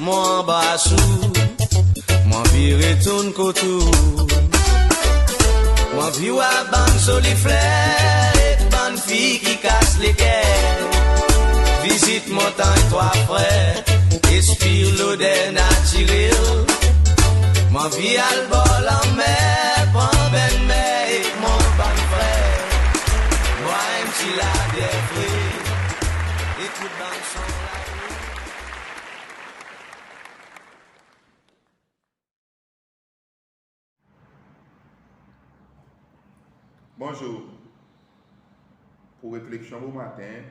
mon bassou, mon vie retourne couture. Mon vie à ban solifleur, bonne fille qui casse les cœurs. Visite montagne, trois frères, expire l'odeur naturelle. Mon vie à le bol en mer, prends ben mer et mon bon frère. Moi, un petit la des frères, écoute dans le son la rue. Bonjour. Pour réflexion au matin,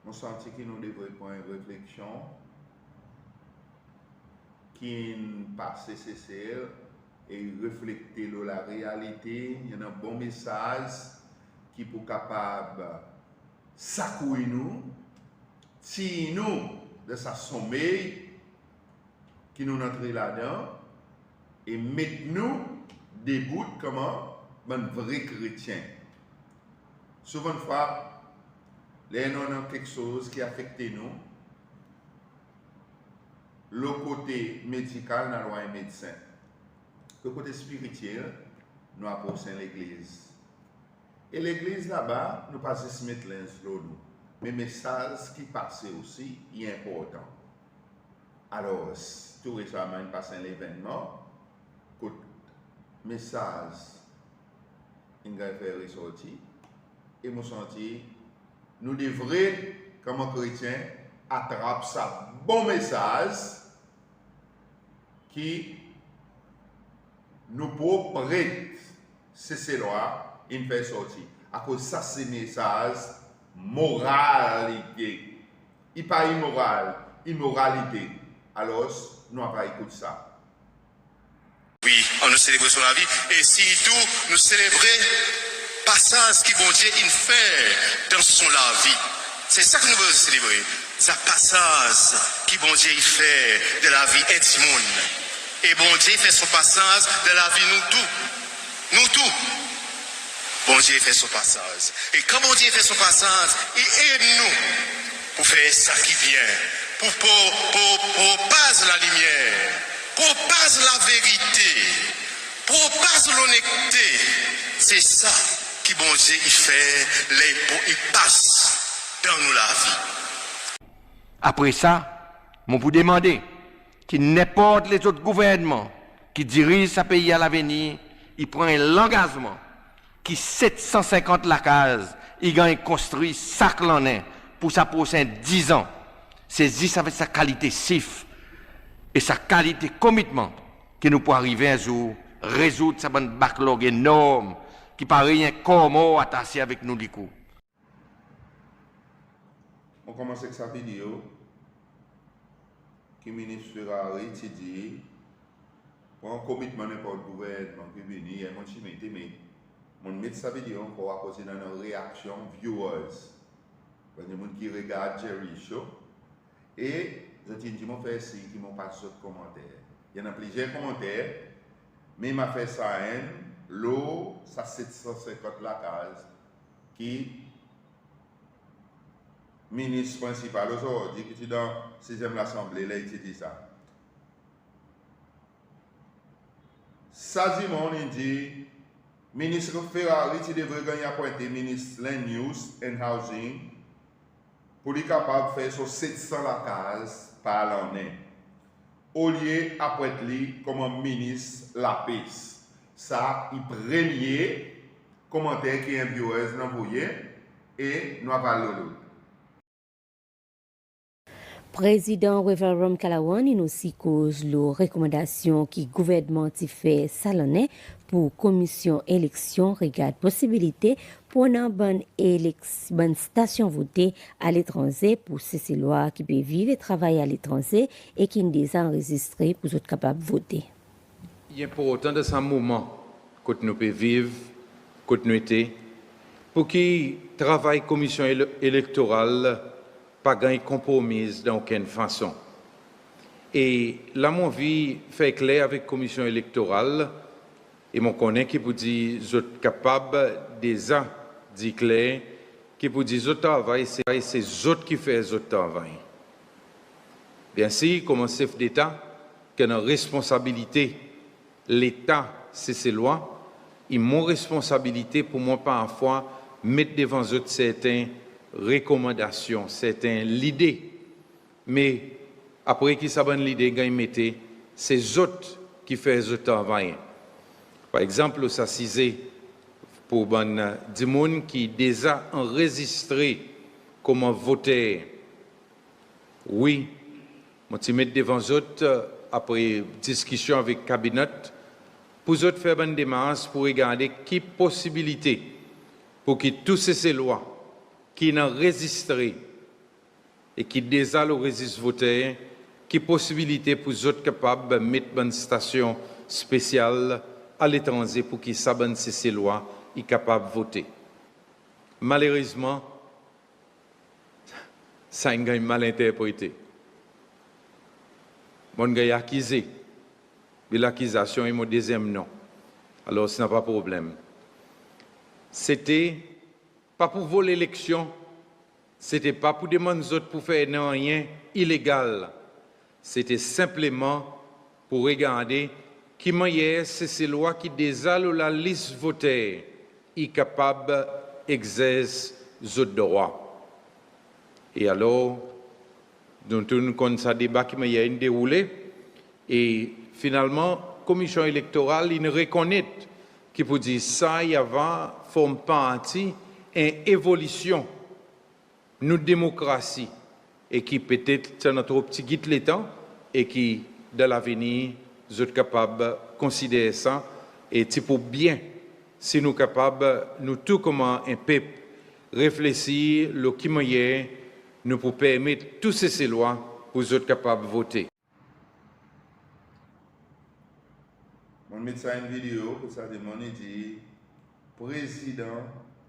on sentit que nous devons prendre une réflexion qui passe nécessaire et refléter la réalité. Il y a un bon message qui pour capable secouer nous, tirer nous de sa sommeil qui nous entre là-dedans et mettre nous debout comment un vrai chrétien. Souvent de fois, les nous avons quelque chose qui affecte nous. Le côté médical, nous avons un médecin. Le côté spirituel, nous avons l'église. Et l'église là-bas, nous pas se mettre l'un sur nous. Mais le message qui passe aussi est important. Alors, tout récemment, il passe un événement. Le message il va faire ressortir et nous senti nous devrions comme chrétiens attraper ça bon message qui nous peut prêter ces lois et faire sortir à cause ça c'est message moralité il pas immoral immoralité alors nous n'avons pas écouté ça. Oui, on nous célèbre sur la vie et surtout nous célébrer passage qui bon Dieu il fait dans son la vie. C'est ça que nous voulons célébrer. Ça passage qui bon Dieu il fait de la vie intime. Et bon Dieu fait son passage de la vie nous tous. Nous tous. Bon Dieu fait son passage. Et quand bon Dieu fait son passage, il aide nous pour faire ça qui vient. Pour passer la lumière. Propage la vérité, propage l'honnêteté. C'est ça qui bon Dieu il fait, il passe dans nous la vie. Après ça, on vous demander que n'importe les autres gouvernements qui dirigent ce pays à l'avenir, ils prennent l'engagement qui 750 la case, ils gagnent construit chaque l'année pour sa prochaine 10 ans. Saisir avec sa qualité sif. Et sa qualité commitment que nous pouvons arriver un jour résoudre ce backlog énorme qui paraît rien comme attaché avec nous du coup. On commence avec sa vidéo qui le ministre Ferrari dit pour un commitment n'importe gouvernement qui vient, il y a un chimité, mais on met sa vidéo encore à cause de nos réactions viewers. Il y a des gens qui regardent Jerry Show et je dis, m'ont fait ci, qui m'ont pas d'autres commentaires. Il y en a plusieurs commentaires, mais il m'a fait ça, l'eau, ça 750 la case, qui, ministre principal aujourd'hui, qui est dans la 6e Assemblée, là, il dit ça. Ça dit, il dit, ministre Ferrari, tu devrais gagner à pointer ministre Land Use and Housing, pour être capable de faire sur 700 la case par l'année. Au lieu après lui comme un ministre la paix. Ça, il premier commentaire qui est un viewers envoyé et nous avons l'autre. Président Reverend Kalawan il aussi cause les recommandations qui gouvernement a fait salonné pour commission élection regarde possibilité pour une bonne station votée à l'étranger pour ces lois qui peuvent vivre et travailler à l'étranger et qui sont déjà enregistrées pour être capables de voter. Il est important de ce moment que nous pouvons vivre, que nous sommes, pour qui travaille commission électorale pas gagner compromis d'aucune façon. Et là, mon vie fait clair avec la commission électorale, et mon connaît qui vous dit, vous êtes capable déjà dit clair, qui vous dit, votre travail, c'est autres qui fait votre travail. Bien sûr, comme chef d'État, que nos responsabilités, l'État, c'est ses lois, et mon responsabilité pour moi parfois mettre devant eux certaines recommandations, certaines idées. Mais après qu'ils savent l'idée, ils mettent, c'est autres qui font le travail. Par exemple, ça c'est pour des gens qui déjà enregistré comment voter. Oui, je mets devant eux après discussion avec le cabinet pour eux faire une démarche pour regarder qui possibilité pour que toutes ces lois qui sont enregistrées et qui déjà le registre voter, qui possibilité pour eux capables de mettre une station spéciale à l'étranger pour qu'ils savent ces lois et capables de voter. Malheureusement, ça a été mal interprété. Mon gars accusé. Mais l'accusation est mon deuxième nom. Alors, ce n'est pas de problème. C'était pas pour voler l'élection, c'était pas pour demander aux autres pour faire rien illégal. C'était simplement pour regarder qui manière c'est ces lois qui déjà la liste votée est capable d'exercer les autres droits. Et alors, nous avons un débat qui m'a déroulé et finalement, la commission électorale il reconnaît qui peut dire ça, il y avait forme partie une évolution, notre démocratie, et qui peut-être c'est notre petit guide l'état et qui, dans l'avenir, nous sommes capables de considérer ça. Et c'est pour bien, si nous sommes capables, nous tout comme un peuple, réfléchir, le qui moyen, nous pour permettre toutes ces lois pour nous être capables de voter. On met ça une vidéo pour ça demander dit président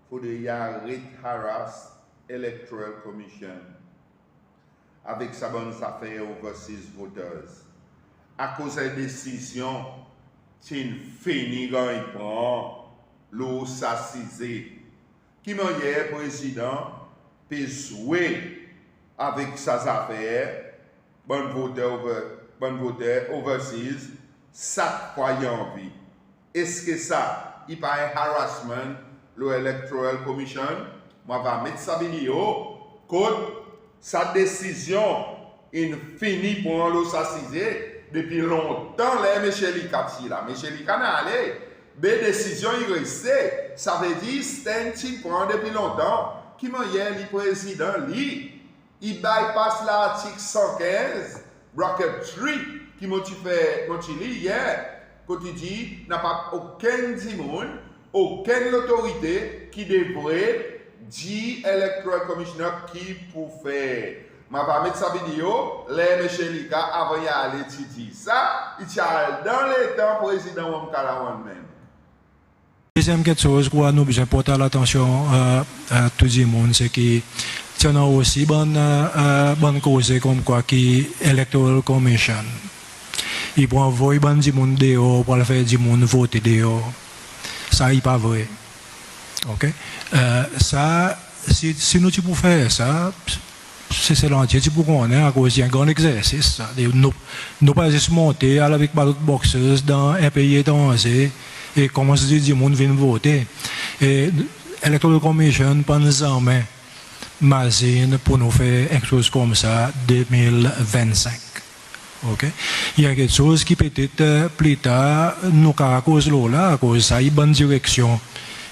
for the Yarit Harras Electoral Commission avec sa bonne affaire overseas voters. À cause de décision, c'est fini quand il prend l'eau s'assiser. Qui m'a hier président peut jouer avec sa affaire, bon voteur overseas, ça croyait en vie. Est-ce que ça, il pas un harassment, le Electoral Commission? Moi, va mettre sa vidéo, code, sa décision, il finit pour l'eau s'assiser depuis longtemps, là, M. Likati, là. M. Likati n'a allé, mais décision, il restait. Ça veut dire, c'est un petit point depuis longtemps, qui m'a hier, le président, il bypass l'article 115, bracket 3, qui m'a fait hier, quand il dit, n'a pas aucun dimon, aucune autorité qui devrait dire Electoral Commissioner qui pour faire. Je vais mettre sa vidéo, les M. Lika, avant d'aller dire ça, il tient dans les temps président Wamkalawan même. Deuxième quelque chose qu'on nous besoin porter l'attention à tout le monde, c'est que tu as aussi bonne cause comme quoi qui Electoral Commission. Il prend envoyer du monde dehors pour faire du monde voter dehors. Ça n'est pas vrai. Ok? Ça, si nous pouvons faire ça, c'est l'entier, tu peux connaître à cause d'un grand exercice. Nous pas juste monter avec ballot boxers dans un pays étranger et commencer à dire du monde vient voter. Et l'Electoral Commission pense en main machine pour nous faire quelque chose comme ça 2025. Okay? Il y a quelque chose qui peut-être plus tard nous à cause là, à cause ça, il y a une bonne direction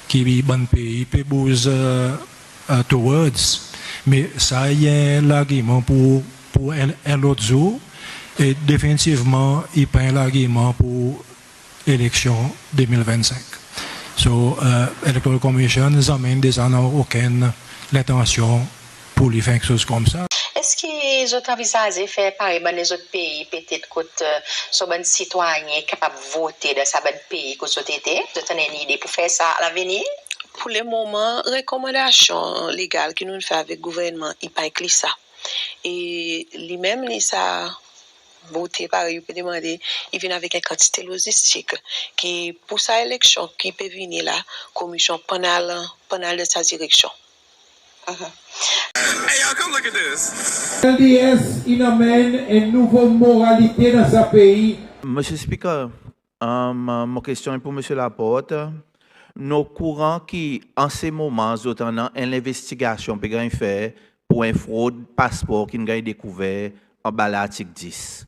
qui est bon pays peut bouger towards. Mais ça il y a un argument pour un autre jour et définitivement il y a un argument pour l'élection 2025. So, Electoral Commission n'amène déjà aucune intention pour lui faire quelque chose comme ça. Est-ce que les autres envisagent faire pareil dans les autres pays, peut-être que sont des citoyens capables de voter dans ce pays que vous avez une idée pour faire ça à l'avenir? Pour le moment, recommandation légale que nous faisons avec le gouvernement, il n'y a pas ça. Et lui-même, il a voté pareil, il peut demander, il vient avec une quantité logistique qui, pour sa élection, qui peut venir la commission pendant de sa direction. Hey, y'all, come look at this. LDS, il amène une nouvelle moralité dans ce pays. Monsieur Speaker, ma question est pour Monsieur Laporte. Nos courants qui, en ces moments, ont une investigation pour une fraude passeport qui a découvert en bas l'article 10.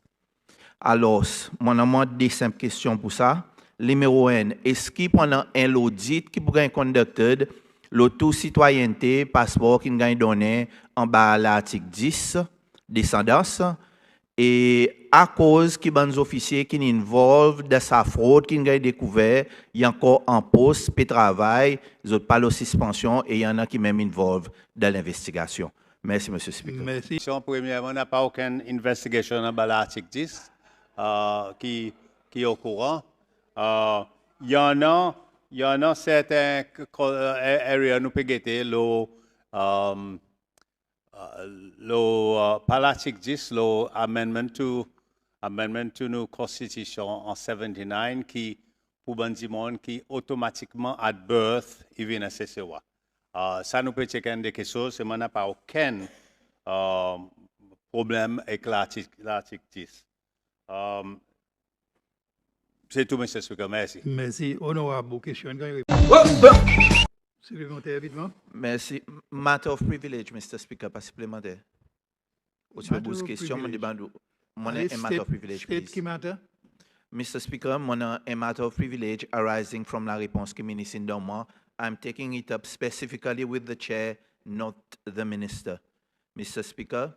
Alors, mon amende des simples questions pour ça. Numéro 1, est-ce qu'il pendant un audit qui pourrait être conducté l'auto-citoyenneté passeport qui a donné en bas l'article 10, descendance, et à cause qui des officiers qui involvent dans sa fraude qui a découvert, il y a encore en poste, puis travail, ils n'ont pas la suspension et il y en a qui même involvent dans l'investigation. Merci, M. Speaker. Merci. Premièrement, on n'a pas aucune investigation dans l'article 10 qui est au courant. Il y en a certains areas nous peut guetter par l'article 10, l'amendment to nos constitution en 79 qui pour bandi monde qui automatiquement at birth il vient à CCOA. Ça nous peut checker des choses, c'est n'a pas aucun problème avec l'article 10. C'est tout, M. Speaker. Merci. Merci. Honorable question. Supplémentaire, évidemment. Merci. Matter of privilege, Mr. Speaker, pas supplémentaire. Ou tu peux poser question, mon débat. Mon un matter of privilege, State qui matter? Mr. Speaker, mon a matter of privilege arising from la réponse que ministre donne moi. I'm taking it up specifically with the chair, not the minister. Mr. Speaker,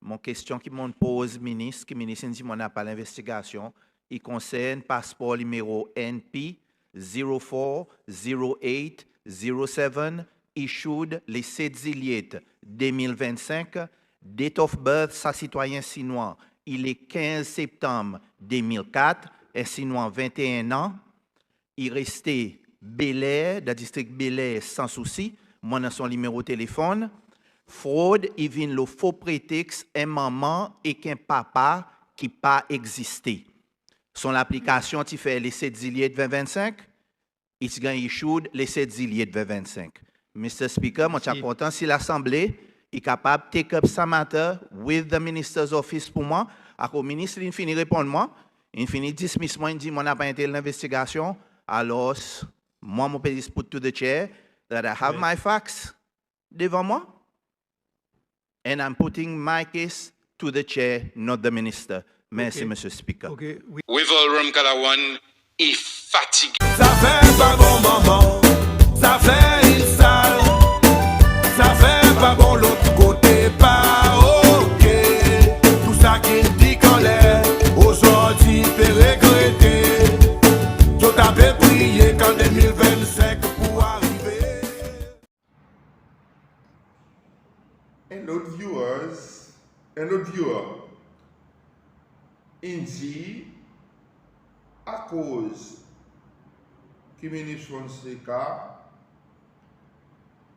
mon question qui m'on pose ministre, qui ministre dit mon n'a pas l'investigation, il concerne passeport numéro NP 040807 issued les 7 juillet 2025, date of birth sa citoyen sinois, il est 15 septembre 2004, un sinois 21 ans, il restait Bel-Air, dans le district Bel-Air sans souci, moi dans son numéro de téléphone, fraude, il vient le faux prétexte un maman et qu'un papa qui pas existé. Son application qui fait les 7 juillet 2025, il a issued les 7 juillet 2025. Mr. Speaker, moi suis content si l'Assemblée est capable de take up ce matter with the minister's office pour moi. Le ministre il finit répondre moi, il finit dismiss moi, il dit moi n'a pas été l'investigation. Alors moi mon pays put to the chair that I have my facts devant moi, and I'm putting my case to the chair, not the minister. Merci, Monsieur Speaker. With all Rum Kalawan est fatigué. Ça fait pas bon maman, ça fait une salle, ça fait pas bon l'autre côté, pas ok. Tout ça qui dit qu'en l'air, aujourd'hui peut regretter. Tout avait prié qu'en 2025 pour arriver. Un autre viewer, il dit, à cause que le ministre Fonseca,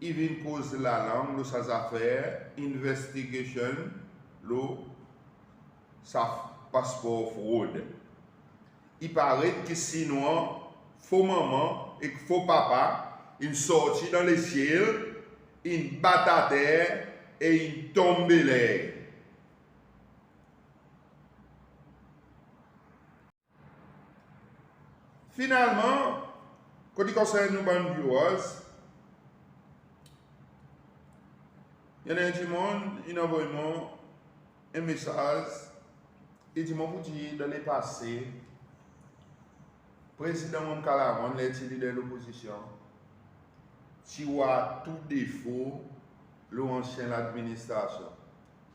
il vient cause la langue de ses affaires, investigation, sa passeport fraude. Il paraît que sinon, faux maman et faux papa, il sortit dans les ciels, il bat à terre et il tombe l'air. Finalement, quand il concerne nos bonnes viewers, il y a un monde, il envoie un message, il dit, vous dire dans le passé, président Mme Kalawan, le leader de l'opposition, tu as tout défaut, l'ancien l'administration.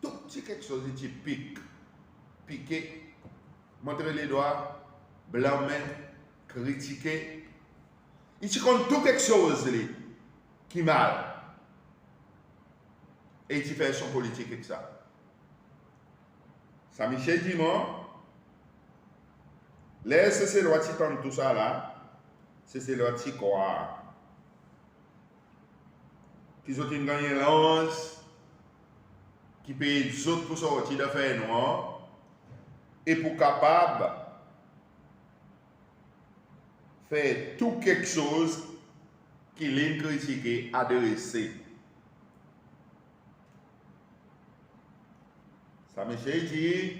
Tout petit quelque chose qui piqué, montrer les doigts, blâmer, critiquer. Il compte tout quelque chose qui mal. Et il fait son politique avec ça. Ça Michel Dimon, laisse ces lois qui tendent tout ça là, c'est ces lois qui croient. Qui ont gagné l'ance, qui payent des autres pour sortir d'affaires noires, et pour capable faire tout quelque chose qui l'est critiqué, adressé. Ça, monsieur dit,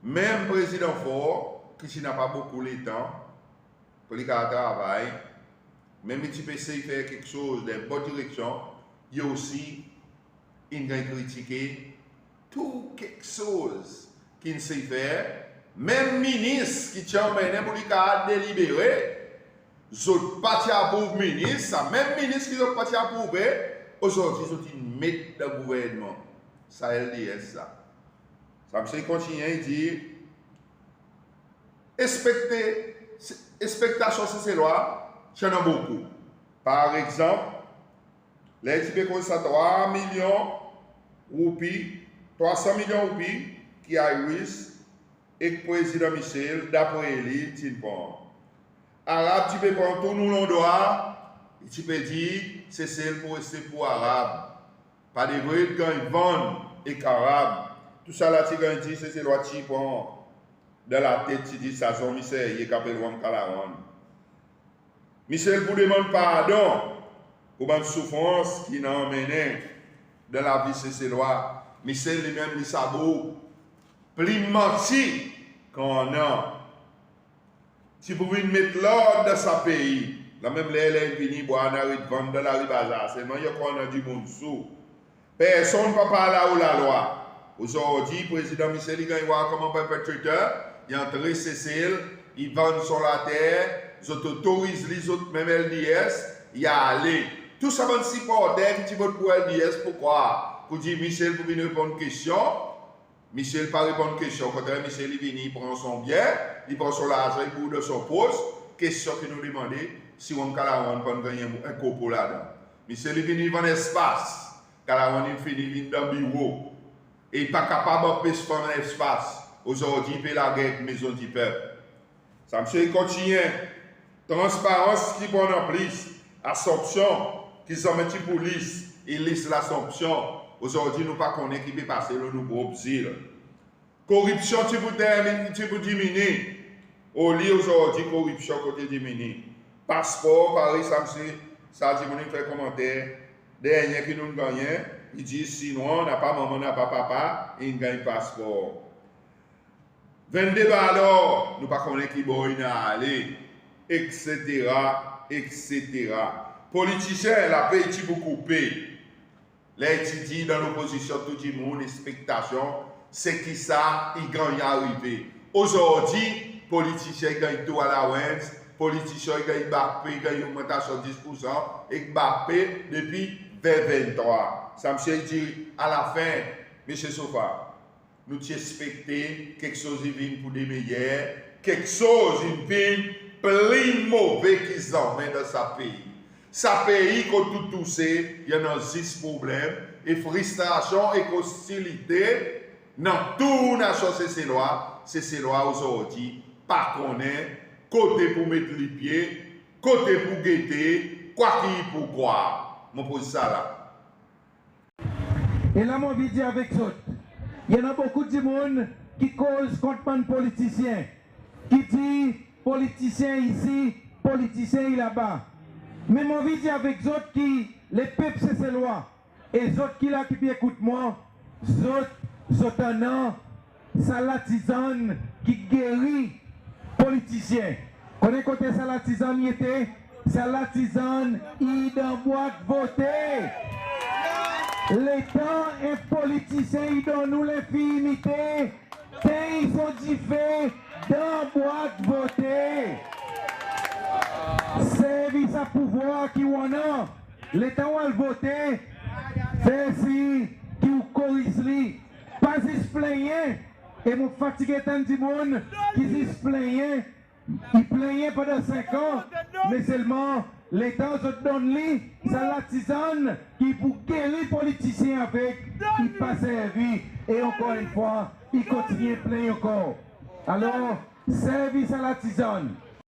même président fort, qui n'a pas beaucoup de temps, pour les travail, même si tu peux essayer de faire quelque chose dans la bonne direction, il y a aussi une critiquer tout quelque chose qu'il ne sait faire. Même ministre qui tient pour les délibérer, ils parti à pour ministre, même ministre qui ont parti à pour aujourd'hui, ils sont mettre dans le gouvernement. Ça, LDS, ça. Ça me continue à dire, expectation sur ces lois, il y en a beaucoup. Par exemple, les types comme ça, 3 millions roupies, 300 millions roupies qui a eu et le président Michel, d'après lui, Tinpon. Arabe, tu peux prendre tout nous l'endroit, et tu peux dire, c'est celle pour rester pour Arabe. Pas de bruit quand ils vendent et qu'Arabe. Tout ça là, tu dis, c'est loi Tinpon. Dans la tête, tu dis, ça, son Michel, il est capable de Kalawan. Michel vous demande pardon pour une souffrance qui n'a emmené dans la vie de ces lois. Michel lui-même, il sabot. Plus menti qu'on a. Si vous voulez mettre l'ordre dans ce pays, la même les fini pour aller vendre dans la rue bazar, seulement il y a du monde sous. Personne ne peut parler ou la loi. Aujourd'hui, le président Michel, il gagne comme un perpétrateur, il entre Cécile, il vend sur la terre, ils autorisent les autres, même LDS, il y a allé. Tout ça, c'est si pour qui vote pour LDS, pourquoi? Pour dire Michel, vous venez répondre une question. Michel pas répondre à une question. Quand Michel est venu, il prend son bien, il prend son argent, il bout de son poste. Question qui nous demandait si on peut gagner un copo là-dedans. Michel est venu vendre espace. Calawan est fini dans le bureau. Et il n'est pas capable d'empêcher un espace. Aujourd'hui, il fait la guerre avec la maison du peuple. Ça me continue. Transparence qui prend en plus. Assomption qui s'en met en police. Il laisse l'assomption. Aujourd'hui, nous ne connaissons pas qui peut passer le nouveau exil. Corruption, tu peux diminuer. Au lieu aujourd'hui, corruption, côté diminuer. Passeport, Paris, ça dit, on fait commentaire. Dernier qui nous gagne, il dit sinon, on n'a pas maman, on n'a pas papa, et il gagne passeport. 22 alors, nous ne connaissons pas qui boy aller, etc., etc. Politiciens, la paix est beaucoup payé. Les étudiants dans l'opposition, tout le monde, expectation, c'est qui ça, ils gagnent arriver. Aujourd'hui, politiciens gagnent tout à la Wens, politiciens gagnent Mbappé, gagnent une augmentation de 10%, et Mbappé depuis 2023. Ça me dit à la fin, M. Sofa, nous expectons quelque chose qui vient pour des meilleurs, quelque chose qui vient plus mauvais qu'ils emmènent dans sa pays. Sa pays, quand tout c'est, il y en a 6 problèmes, et frustration et hostilité, dans toute nation, c'est ces lois aujourd'hui, pas qu'on est, côté pour mettre les pieds, côté pour guetter, quoi qu'il pour croire. Je pose ça là. Et là, mon vidéo avec ça, il y en a beaucoup de monde qui cause contre un politicien, qui dit politicien ici, politicien là-bas. Mais mon vidéo avec les autres qui, les peuples c'est ces lois, et les autres qui là qui écoutent moi, les autres non, ça la tisane qui guérit politicien. Connaissez côté ça la tisane y était, ça la tisane il dans boîte voter. L'État et politicien ils donnent nous l'infinité, ils sont différents dans boîte voter. Service à pouvoir qui on a, l'État va voter, c'est si qui vous corrige, pas se plaigner, et vous fatiguez tant de monde qui se plaignent, ils plaignent pendant 5 ans, mais seulement l'État se donne lui, ça la tisane qui pour guérir les politiciens avec, il passe servi, et encore une fois, il continue plein encore. Alors, service à la tisane.